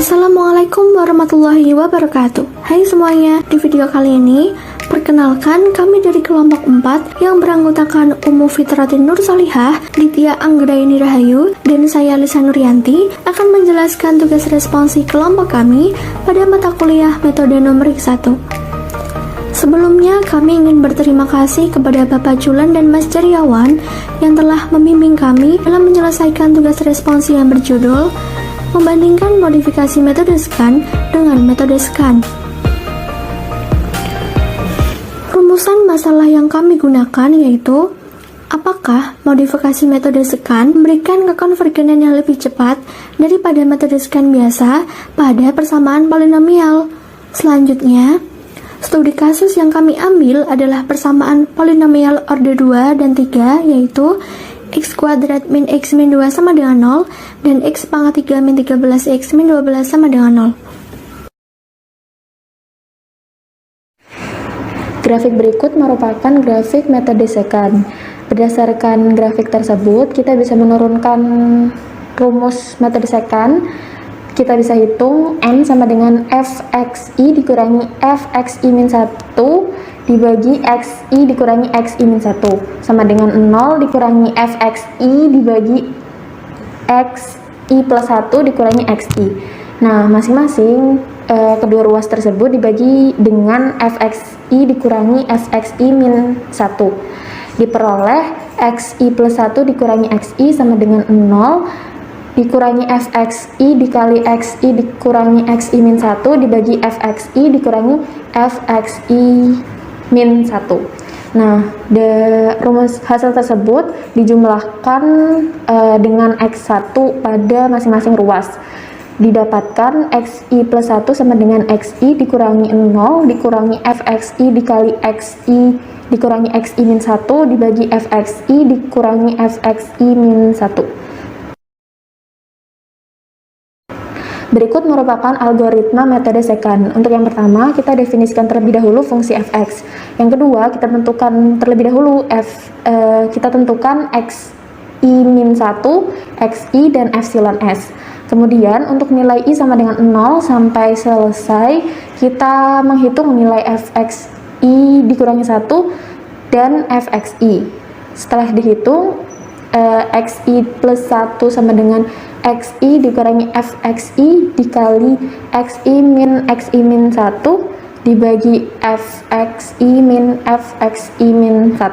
Assalamualaikum warahmatullahi wabarakatuh. Hai semuanya, di video kali ini perkenalkan kami dari kelompok 4 yang beranggotakan Ummu Fitratin Nur Salihah, Ditya Anggraini Rahayu, dan saya Lisa Nuryanti akan menjelaskan tugas responsi kelompok kami pada mata kuliah metode numerik 1. Sebelumnya, kami ingin berterima kasih kepada Bapak Julan dan Mas Ceriawan yang telah membimbing kami dalam menyelesaikan tugas responsi yang berjudul membandingkan modifikasi metode scan dengan metode scan. Rumusan masalah yang kami gunakan yaitu, apakah modifikasi metode scan memberikan kekonvergenan yang lebih cepat daripada metode scan biasa pada persamaan polinomial? Selanjutnya, studi kasus yang kami ambil adalah persamaan polinomial order 2 dan 3, yaitu x kuadrat min x min 2 sama dengan 0 dan x pangkat 3 min 13 x min 12 sama dengan 0. Grafik berikut merupakan grafik metode secant. Berdasarkan grafik tersebut, kita bisa menurunkan rumus metode secant. Kita bisa hitung n sama dengan fxi dikurangi fxi min 1 dibagi xi dikurangi xi min 1 sama dengan 0 dikurangi fxi dibagi xi plus 1 dikurangi xi. Nah, masing-masing kedua ruas tersebut dibagi dengan fxi dikurangi fxi min 1. Diperoleh xi plus 1 dikurangi xi sama dengan 0 dikurangi fxi dikali xi dikurangi xi min 1 dibagi fxi dikurangi fxi min 1. Nah, rumus hasil tersebut dijumlahkan dengan x1 pada masing-masing ruas. Didapatkan xi plus 1 sama dengan xi dikurangi 0 dikurangi fxi dikali xi dikurangi xi min 1 dibagi fxi dikurangi fxi min 1. Berikut merupakan algoritma metode secant. Untuk yang pertama, kita definisikan terlebih dahulu fungsi fx. Yang kedua, kita tentukan terlebih dahulu kita tentukan xi min 1, xi, dan epsilon s. Kemudian, untuk nilai i sama dengan 0 sampai selesai, kita menghitung nilai fxi dikurangi 1 dan fxi. Setelah dihitung, xi plus 1 sama dengan xi dikurangi fxi dikali xi min 1 dibagi fxi min 1.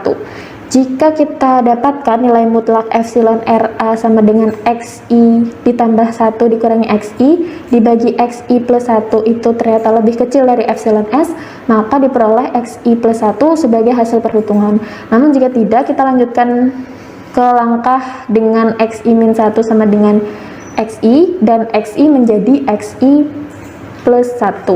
Jika kita dapatkan nilai mutlak epsilon ra sama dengan xi ditambah 1 dikurangi xi dibagi xi plus 1 itu ternyata lebih kecil dari epsilon s, maka diperoleh xi plus 1 sebagai hasil perhitungan. Namun jika tidak, kita lanjutkan ke langkah dengan xi min 1 sama dengan xi dan xi menjadi xi plus 1.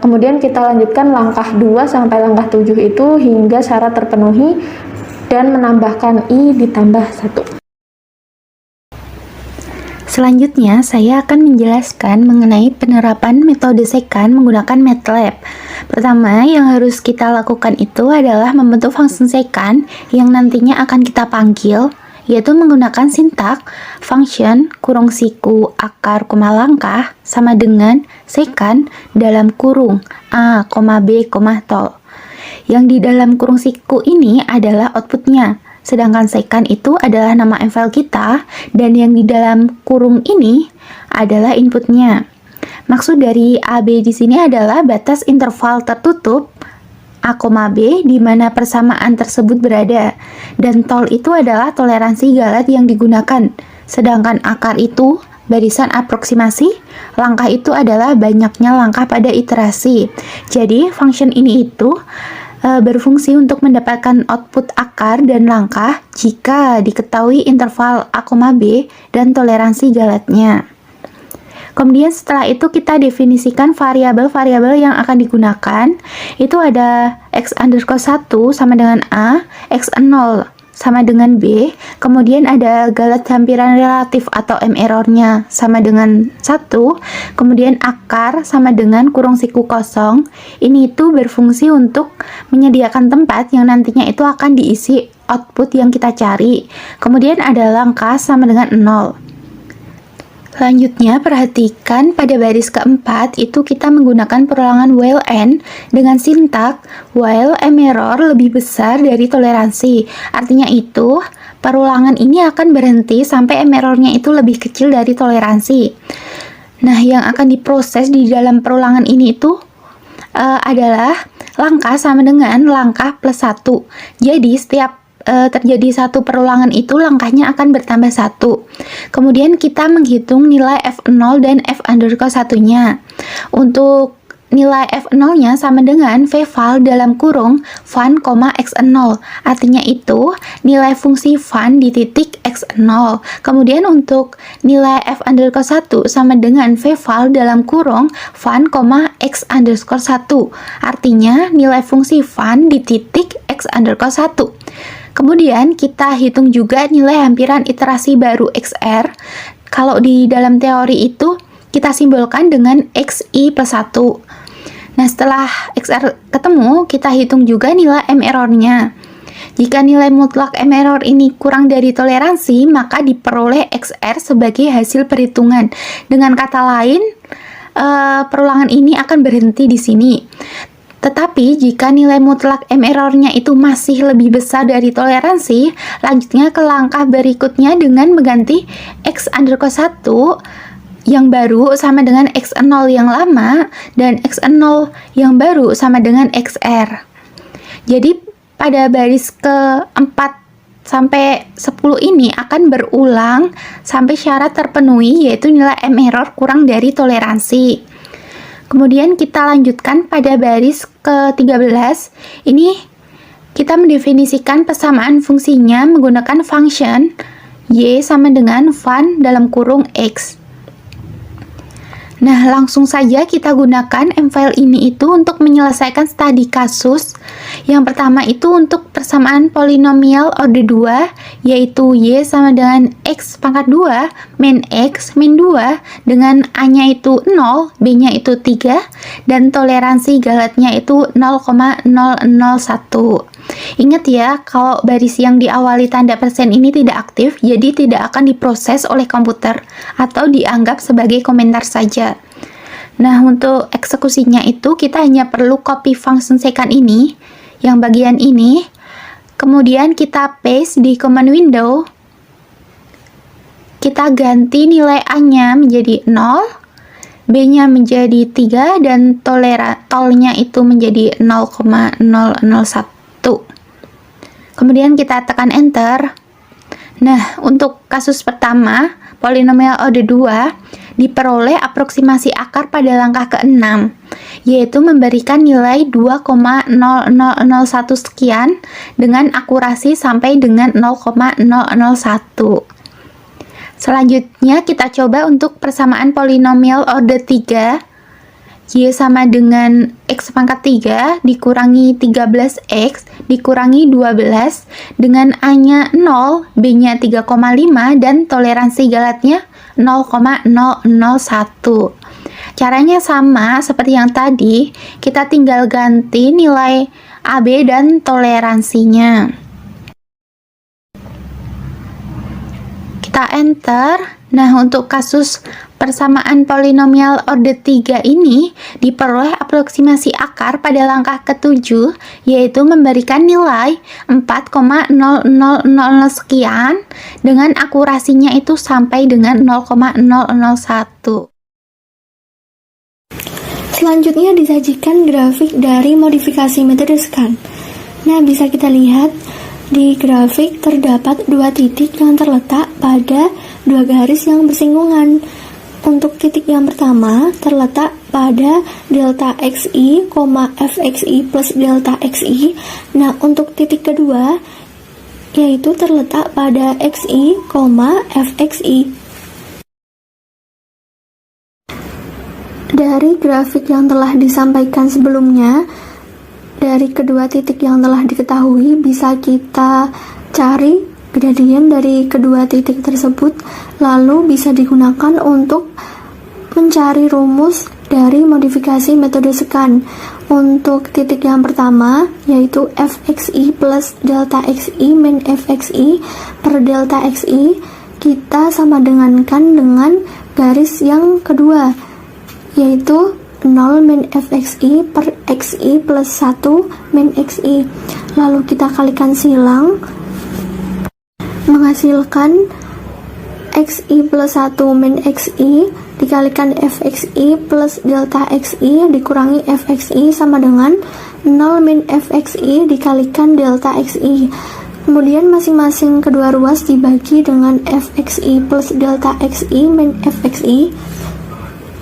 Kemudian kita lanjutkan langkah 2 sampai langkah 7 itu hingga syarat terpenuhi dan menambahkan i ditambah 1. Selanjutnya, saya akan menjelaskan mengenai penerapan metode secant menggunakan MATLAB. Pertama, yang harus kita lakukan itu adalah membentuk fungsi secant yang nantinya akan kita panggil, yaitu menggunakan sintak function kurung siku akar koma langkah sama dengan secant dalam kurung a, b, tol. Yang di dalam kurung siku ini adalah outputnya, sedangkan secant itu adalah nama file kita, dan yang di dalam kurung ini adalah inputnya. Maksud dari AB di sini adalah batas interval tertutup A, B di mana persamaan tersebut berada, dan tol itu adalah toleransi galat yang digunakan, sedangkan akar itu barisan aproksimasi, langkah itu adalah banyaknya langkah pada iterasi. Jadi function ini itu berfungsi untuk mendapatkan output akar dan langkah jika diketahui interval A, B dan toleransi galatnya. Kemudian setelah itu kita definisikan variabel-variabel yang akan digunakan. Itu ada x_1 sama dengan A, x0 sama dengan B, kemudian ada galat hampiran relatif atau M-errornya sama dengan 1, kemudian akar sama dengan kurung siku kosong. Ini itu berfungsi untuk menyediakan tempat yang nantinya itu akan diisi output yang kita cari. Kemudian ada langkah sama dengan 0. Selanjutnya, perhatikan pada baris keempat itu kita menggunakan perulangan while and dengan sintak while M error lebih besar dari toleransi. Artinya itu, perulangan ini akan berhenti sampai M errornya itu lebih kecil dari toleransi. Nah, yang akan diproses di dalam perulangan ini itu adalah langkah sama dengan langkah plus 1. Jadi, setiap terjadi satu perulangan itu langkahnya akan bertambah 1. Kemudian kita menghitung nilai F0 dan F underscore 1-nya. Untuk nilai F0-nya sama dengan VVAL dalam kurung fun, X0. Artinya itu nilai fungsi fun di titik X0. Kemudian untuk nilai F underscore 1 sama dengan VVAL dalam kurung fun, X underscore 1. Artinya nilai fungsi fun di titik X underscore 1. Kemudian kita hitung juga nilai hampiran iterasi baru XR. Kalau di dalam teori itu kita simbolkan dengan XI plus 1. Nah, setelah XR ketemu, kita hitung juga nilai M error-nya. Jika nilai mutlak M error ini kurang dari toleransi, maka diperoleh XR sebagai hasil perhitungan. Dengan kata lain, perulangan ini akan berhenti di sini. Tetapi jika nilai mutlak M error-nya itu masih lebih besar dari toleransi, lanjutnya ke langkah berikutnya dengan mengganti X underscore 1 yang baru sama dengan X0 yang lama dan X0 yang baru sama dengan XR. Jadi pada baris ke-4 sampai 10 ini akan berulang sampai syarat terpenuhi, yaitu nilai M error kurang dari toleransi. Kemudian kita lanjutkan pada baris ke-13. Ini kita mendefinisikan persamaan fungsinya menggunakan function Y sama dengan fun dalam kurung X. Nah, langsung saja kita gunakan M-file ini itu untuk menyelesaikan studi kasus. Yang pertama itu untuk persamaan polinomial order 2, yaitu Y sama dengan X pangkat 2, min X, min 2, dengan A-nya itu 0, B-nya itu 3, dan toleransi galatnya itu 0,001. Ingat ya, kalau baris yang diawali tanda persen ini tidak aktif, jadi tidak akan diproses oleh komputer atau dianggap sebagai komentar saja. Nah, untuk eksekusinya itu kita hanya perlu copy function second ini, yang bagian ini, kemudian kita paste di command window, kita ganti nilai A-nya menjadi 0, B-nya menjadi 3, dan tolnya itu menjadi 0,001. Kemudian kita tekan enter. Nah, untuk kasus pertama, polinomial order 2, diperoleh aproksimasi akar pada langkah ke-6, yaitu memberikan nilai 2,0001 sekian dengan akurasi sampai dengan 0,001. Selanjutnya kita coba untuk persamaan polinomial order 3, Y sama dengan X pangkat 3 dikurangi 13X dikurangi 12 dengan A-nya 0, B-nya 3,5, dan toleransi galatnya 0,001. Caranya sama seperti yang tadi, kita tinggal ganti nilai AB dan toleransinya. Kita enter. Nah, untuk kasus persamaan polinomial order 3 ini diperoleh aproksimasi akar pada langkah ke-7, yaitu memberikan nilai 4,0000 sekian dengan akurasinya itu sampai dengan 0,001. Selanjutnya disajikan grafik dari modifikasi metode scan. Nah, bisa kita lihat di grafik terdapat dua titik yang terletak pada dua garis yang bersinggungan. Untuk titik yang pertama terletak pada delta xi, fxi plus delta xi. Nah, untuk titik kedua yaitu terletak pada xi, fxi. Dari grafik yang telah disampaikan sebelumnya, dari kedua titik yang telah diketahui bisa kita cari gradien dari kedua titik tersebut, lalu bisa digunakan untuk mencari rumus dari modifikasi metode scan. Untuk titik yang pertama yaitu fxi plus delta xi min fxi per delta xi, kita sama dengankan dengan garis yang kedua, yaitu 0 min fxi per xi plus 1 min xi. Lalu kita kalikan silang, menghasilkan xi plus 1 min xi dikalikan fxi plus delta xi dikurangi fxi sama dengan 0 min fxi dikalikan delta xi. Kemudian masing-masing kedua ruas dibagi dengan fxi plus delta xi min fxi,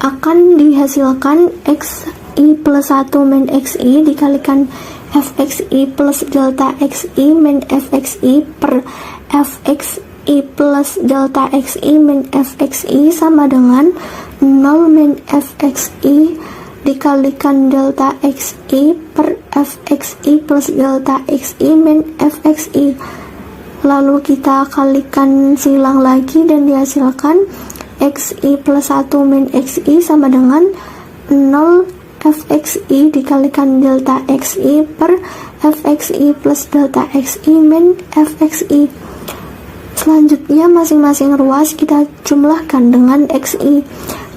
akan dihasilkan xi plus 1 min xi dikalikan fxi plus delta xi min fxi per fxi plus delta xi min fxi sama dengan 0 min fxi dikalikan delta xi per fxi plus delta xi min fxi. Lalu kita kalikan silang lagi dan dihasilkan xi plus 1 min xi sama dengan 0 fxi dikalikan delta xi per fxi plus delta xi min fxi. Selanjutnya masing-masing ruas kita jumlahkan dengan xi,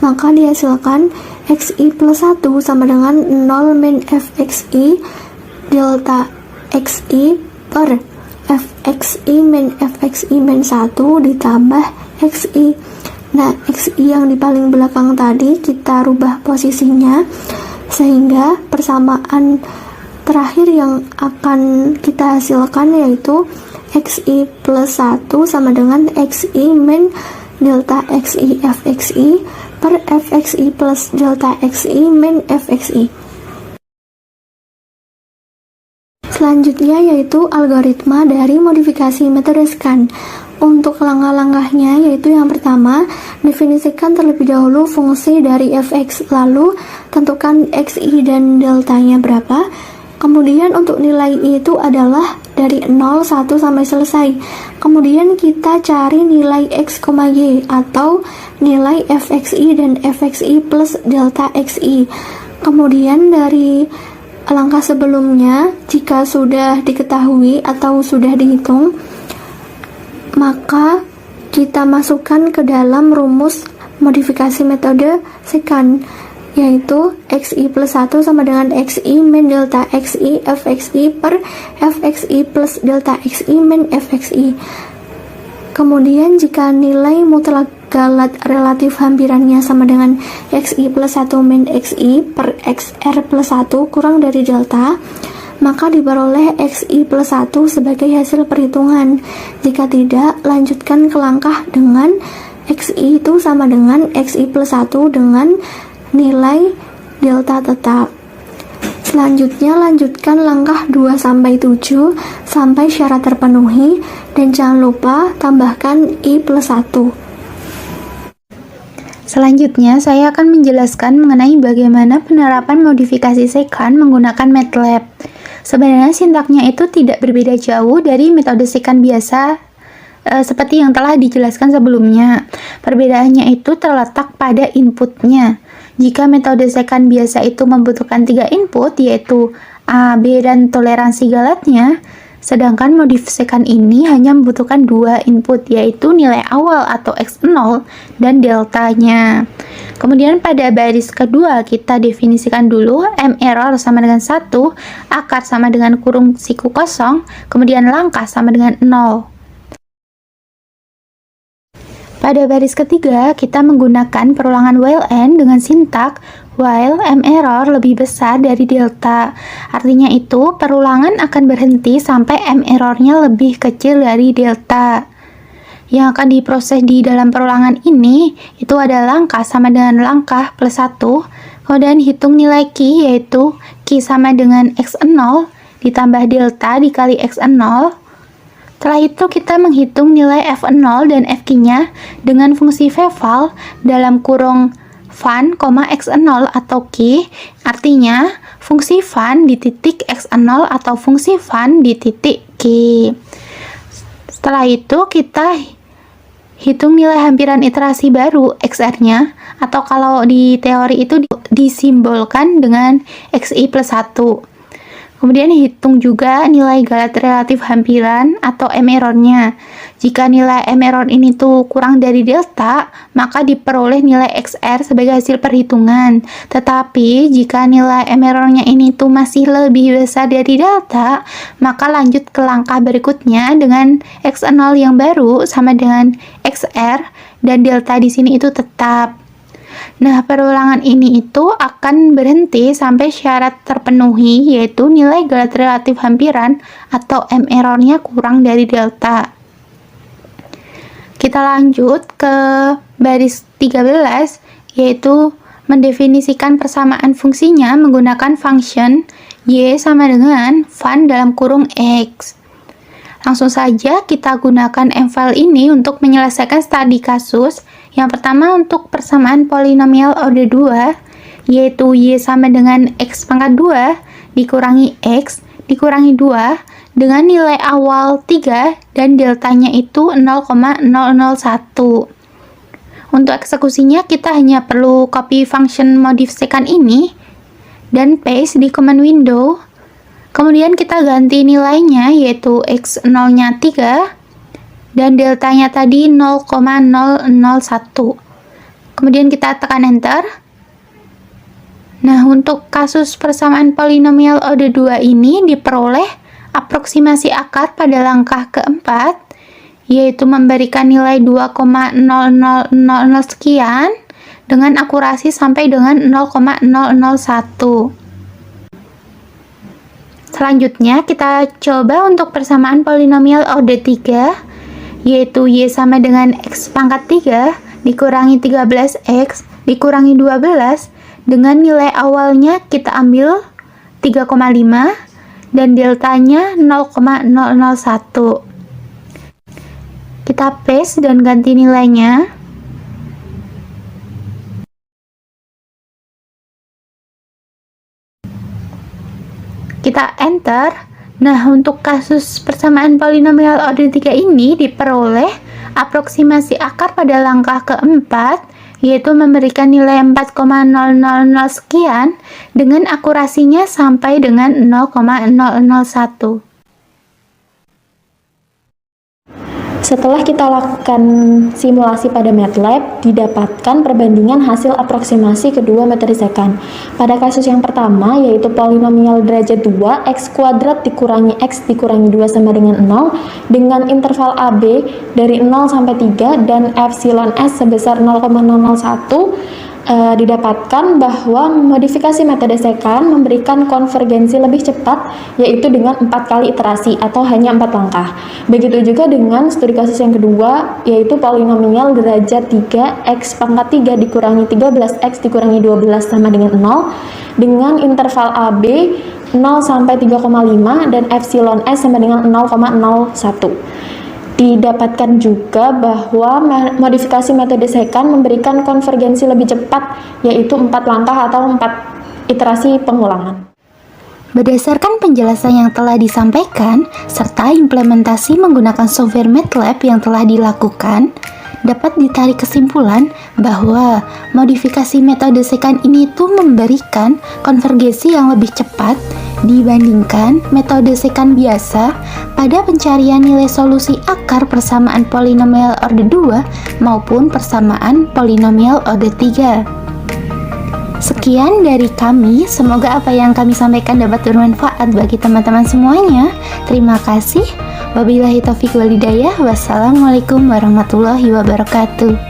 maka dihasilkan xi plus 1 sama dengan 0 min fxi delta xi per fxi min 1 ditambah xi. Nah, xi yang di paling belakang tadi kita rubah posisinya sehingga persamaan terakhir yang akan kita hasilkan yaitu xi plus 1 sama dengan xi min delta xi fxi per fxi plus delta xi min fxi. Selanjutnya yaitu algoritma dari modifikasi metode scan. Untuk langkah-langkahnya yaitu yang pertama, definisikan terlebih dahulu fungsi dari fx, lalu tentukan xi dan deltanya berapa. Kemudian untuk nilai i itu adalah dari 0, 1 sampai selesai. Kemudian kita cari nilai x, y atau nilai fxi dan fxi plus delta xi. Kemudian dari langkah sebelumnya, jika sudah diketahui atau sudah dihitung, maka kita masukkan ke dalam rumus modifikasi metode secant, yaitu xi plus 1 sama dengan xi min delta xi fxi per fxi plus delta xi min fxi. Kemudian jika nilai mutlak galat relatif hampirannya sama dengan xi plus 1 min xi per xr plus 1 kurang dari delta, maka diperoleh xi plus 1 sebagai hasil perhitungan. Jika tidak, lanjutkan ke langkah dengan xi itu sama dengan xi plus 1 dengan nilai delta tetap. Selanjutnya lanjutkan langkah 2-7 sampai syarat terpenuhi dan jangan lupa tambahkan i plus 1. Selanjutnya, saya akan menjelaskan mengenai bagaimana penerapan modifikasi secant menggunakan MATLAB. Sebenarnya sintaknya itu tidak berbeda jauh dari metode secant biasa seperti yang telah dijelaskan sebelumnya. Perbedaannya itu terletak pada inputnya. Jika metode secant biasa itu membutuhkan 3 input, yaitu A, B, dan toleransi galatnya, sedangkan modif secant ini hanya membutuhkan 2 input, yaitu nilai awal atau x0 dan deltanya. Kemudian pada baris kedua kita definisikan dulu m error sama dengan 1, akar sama dengan kurung siku kosong, kemudian langkah sama dengan 0. Pada baris ketiga, kita menggunakan perulangan while n dengan sintak while m error lebih besar dari delta. Artinya itu, perulangan akan berhenti sampai m errornya lebih kecil dari delta. Yang akan diproses di dalam perulangan ini, itu adalah langkah sama dengan langkah plus 1, kemudian hitung nilai Q, yaitu Q sama dengan x0 ditambah delta dikali x0. Setelah itu kita menghitung nilai f0 dan fq-nya dengan fungsi veval dalam kurung fun, x0 atau q, artinya fungsi fun di titik x0 atau fungsi fun di titik q. Setelah itu kita hitung nilai hampiran iterasi baru xr-nya, atau kalau di teori itu disimbolkan dengan xi plus 1. Kemudian hitung juga nilai galat relatif hampiran atau m errornya. Jika nilai M error ini tuh kurang dari delta, maka diperoleh nilai XR sebagai hasil perhitungan. Tetapi jika nilai M errornya ini tuh masih lebih besar dari delta, maka lanjut ke langkah berikutnya dengan X0 yang baru sama dengan XR dan delta di sini itu tetap. Nah, perulangan ini itu akan berhenti sampai syarat terpenuhi, yaitu nilai galat relatif hampiran atau M errornya kurang dari delta. Kita lanjut ke baris 13, yaitu mendefinisikan persamaan fungsinya menggunakan function y sama dengan fun dalam kurung x. Langsung saja kita gunakan mfile ini untuk menyelesaikan studi kasus. Yang pertama untuk persamaan polinomial order 2, yaitu y sama dengan x pangkat 2 dikurangi x dikurangi 2 dengan nilai awal 3 dan deltanya itu 0,001. Untuk eksekusinya kita hanya perlu copy function modif second ini dan paste di command window. Kemudian kita ganti nilainya, yaitu x0 nya 3 dan deltanya tadi 0,001. Kemudian kita tekan enter. Nah, untuk kasus persamaan polinomial order 2 ini diperoleh aproksimasi akar pada langkah keempat, yaitu memberikan nilai 2,0000 sekian dengan akurasi sampai dengan 0,001. Selanjutnya kita coba untuk persamaan polinomial order 3, yaitu y sama dengan x pangkat 3 dikurangi 13x dikurangi 12 dengan nilai awalnya kita ambil 3,5 dan deltanya 0,001. Kita paste dan ganti nilainya. Kita enter. Nah, untuk kasus persamaan polinomial order 3 ini diperoleh aproksimasi akar pada langkah keempat, yaitu memberikan nilai 4,000 sekian dengan akurasinya sampai dengan 0,001. Setelah kita lakukan simulasi pada MATLAB, didapatkan perbandingan hasil aproksimasi kedua metode secant. Pada kasus yang pertama, yaitu polinomial derajat 2, x kuadrat dikurangi x dikurangi 2 sama dengan 0, dengan interval AB dari 0 sampai 3 dan epsilon s sebesar 0,001, didapatkan bahwa modifikasi metode secant memberikan konvergensi lebih cepat, yaitu dengan 4 kali iterasi atau hanya 4 langkah. Begitu juga dengan studi kasus yang kedua, yaitu polinomial derajat 3 x pangkat 3 dikurangi 13x dikurangi 12 sama dengan 0 dengan interval AB 0 sampai 3,5 dan epsilon s sama dengan 0,01. Didapatkan juga bahwa modifikasi metode secant memberikan konvergensi lebih cepat, yaitu 4 langkah atau 4 iterasi pengulangan. Berdasarkan penjelasan yang telah disampaikan, serta implementasi menggunakan software MATLAB yang telah dilakukan, dapat ditarik kesimpulan bahwa modifikasi metode secant ini tuh memberikan konvergensi yang lebih cepat dibandingkan metode secant biasa pada pencarian nilai solusi akar persamaan polinomial order 2 maupun persamaan polinomial order 3. Sekian dari kami, semoga apa yang kami sampaikan dapat bermanfaat bagi teman-teman semuanya. Terima kasih. Wabillahi taufiq wal hidayah. Wassalamualaikum warahmatullahi wabarakatuh.